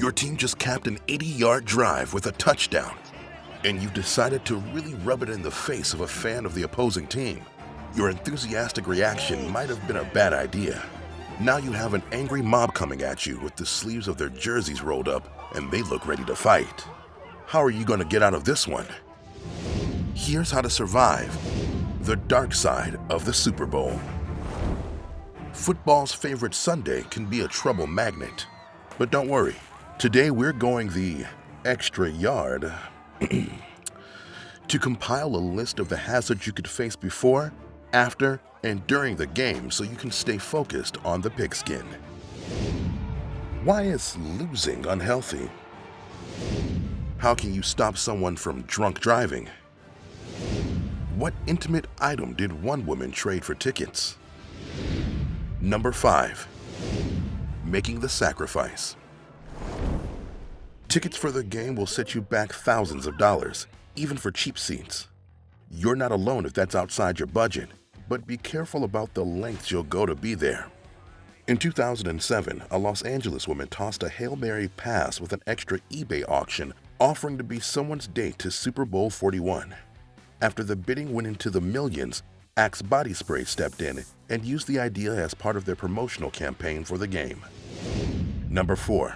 Your team just capped an 80-yard drive with a touchdown, and you've decided to really rub it in the face of a fan of the opposing team. Your enthusiastic reaction might have been a bad idea. Now you have an angry mob coming at you with the sleeves of their jerseys rolled up, and they look ready to fight. How are you going to get out of this one? Here's how to survive the dark side of the Super Bowl. Football's favorite Sunday can be a trouble magnet. But don't worry, today we're going the extra yard to compile a list of the hazards you could face before, after, and during the game so you can stay focused on the pigskin. Why is losing unhealthy? How can you stop someone from drunk driving? What intimate item did one woman trade for tickets? Number 5. Making the sacrifice. Tickets for the game will set you back thousands of dollars, even for cheap seats. You're not alone if that's outside your budget, but be careful about the lengths you'll go to be there. In 2007, a Los Angeles woman tossed a Hail Mary pass with an extra eBay auction offering to be someone's date to Super Bowl 41. After the bidding went into the millions, Axe Body Spray stepped in and used the idea as part of their promotional campaign for the game. Number 4.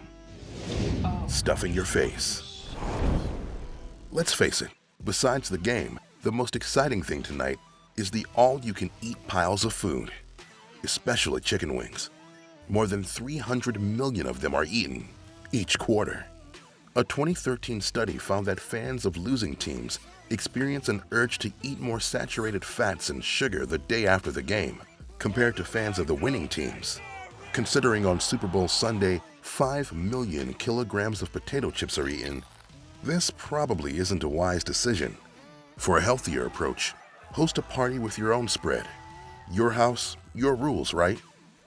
Stuffing your face. Let's face it, besides the game, the most exciting thing tonight is the all-you-can-eat piles of food, especially chicken wings. More than 300 million of them are eaten each quarter. A 2013 study found that fans of losing teams experience an urge to eat more saturated fats and sugar the day after the game compared to fans of the winning teams. Considering on Super Bowl Sunday, 5 million kilograms of potato chips are eaten, this probably isn't a wise decision. For a healthier approach, host a party with your own spread. Your house, your rules, right?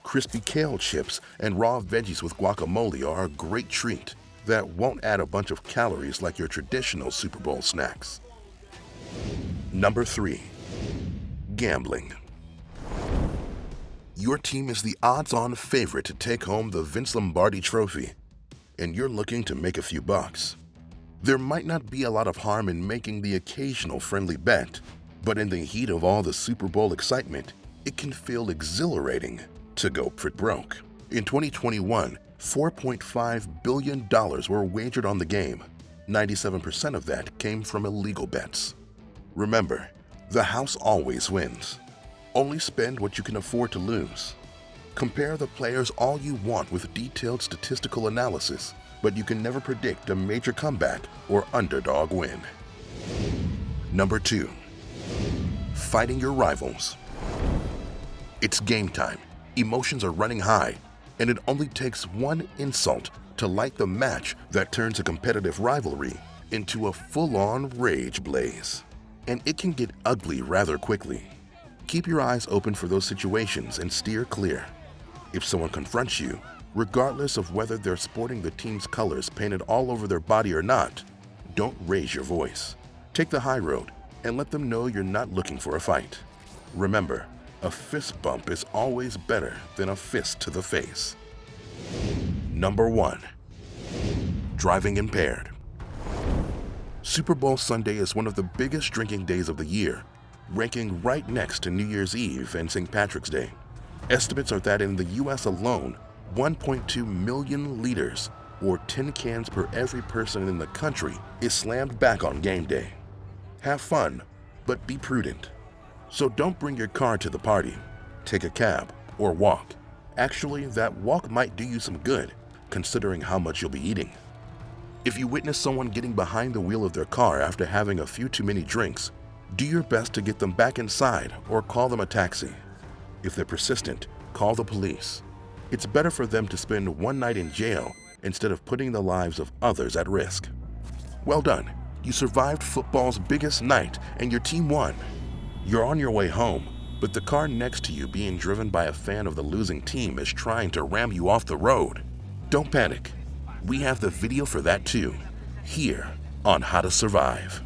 Crispy kale chips and raw veggies with guacamole are a great treat that won't add a bunch of calories like your traditional Super Bowl snacks. Number 3. Gambling. Your team is the odds-on favorite to take home the Vince Lombardi trophy, and you're looking to make a few bucks. There might not be a lot of harm in making the occasional friendly bet, but in the heat of all the Super Bowl excitement, it can feel exhilarating to go for broke. In 2021, $4.5 billion were wagered on the game. 97% of that came from illegal bets. Remember, the house always wins. Only spend what you can afford to lose. Compare the players all you want with detailed statistical analysis, but you can never predict a major comeback or underdog win. Number 2. Fighting your rivals. It's game time. Emotions are running high, and it only takes one insult to light the match that turns a competitive rivalry into a full-on rage blaze. And it can get ugly rather quickly. Keep your eyes open for those situations and steer clear. If someone confronts you, regardless of whether they're sporting the team's colors painted all over their body or not, don't raise your voice. Take the high road and let them know you're not looking for a fight. Remember, a fist bump is always better than a fist to the face. Number 1. Driving impaired. Super Bowl Sunday is one of the biggest drinking days of the year, ranking right next to New Year's Eve and St. Patrick's Day. Estimates are that in the U.S. alone, 1.2 million liters, or 10 cans per every person in the country, is slammed back on game day. Have fun, but be prudent. So don't bring your car to the party. Take a cab or walk. Actually, that walk might do you some good, considering how much you'll be eating. If you witness someone getting behind the wheel of their car after having a few too many drinks, do your best to get them back inside or call them a taxi. If they're persistent, call the police. It's better for them to spend one night in jail instead of putting the lives of others at risk. Well done. You survived football's biggest night and your team won. You're on your way home, but the car next to you being driven by a fan of the losing team is trying to ram you off the road. Don't panic. We have the video for that too, here on How to Survive.